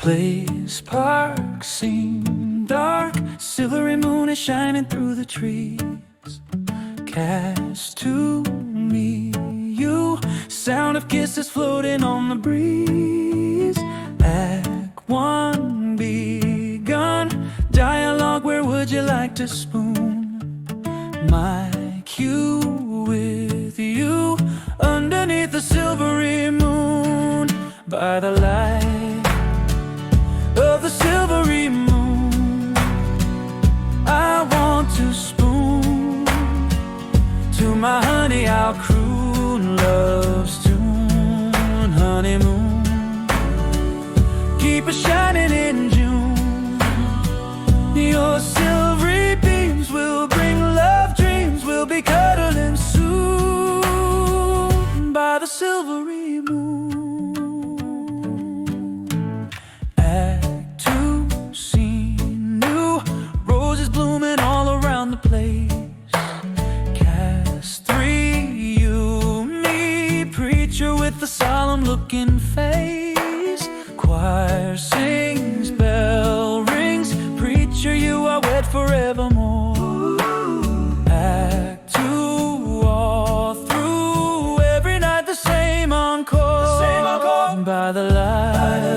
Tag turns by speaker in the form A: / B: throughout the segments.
A: Place park seemed dark, silvery moon is shining through the trees. Cast to me you, sound of kisses floating on the breeze. Act one begun, dialogue, where would you like to spoon? My cue with you, underneath the silvery moon. By the light of the silvery moon, I want to spoon. To my honey I'll croon love's tune. Honeymoon, keep it shining in June. Your silvery beams will bring love dreams. We'll be cuddling soon by the silvery moon. Act two, scene new, roses blooming all around the place. Cast three, you, me, preacher with the solemn looking face. Choir sings, bell rings, preacher, you are wed forevermore. Act two, all through, every night the same encore. By the light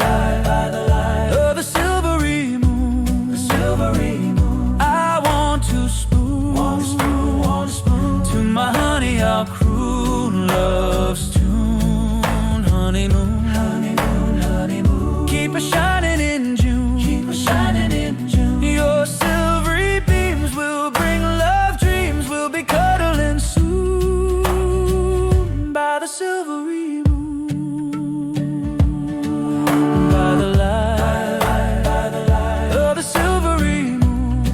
A: of the silvery moon, I want to spoon. To my honey I'll croon love's tune. Honeymoon, keep it shining in June. Your silvery beams will bring love dreams. We'll be cuddling soon by the silvery moon. By the light of the silvery moon,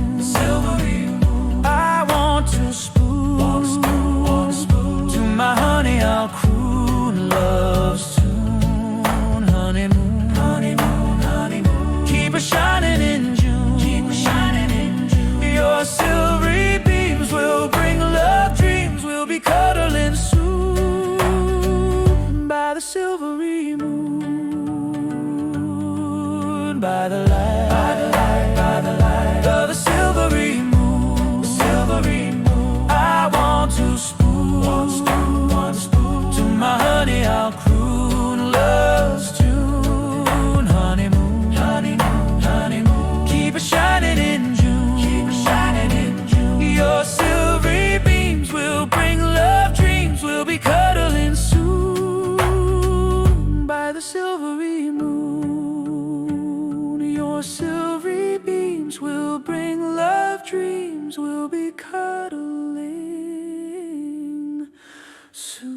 A: I want to spoon. To my honey I'll croon love's tune. Honeymoon, keep it shining in June. Your silvery beams will bring love dreams. We'll be cuddling soon by the silvery moon. By the light of the silvery moon, I want to spoon. To my honey I'll croon love's tune. Honeymoon, keep it shining in June. Your silvery beams will bring love dreams. We'll be cuddling soon by the silvery moon. Your silvery beams will bring love dreams. We'll be cuddling soon.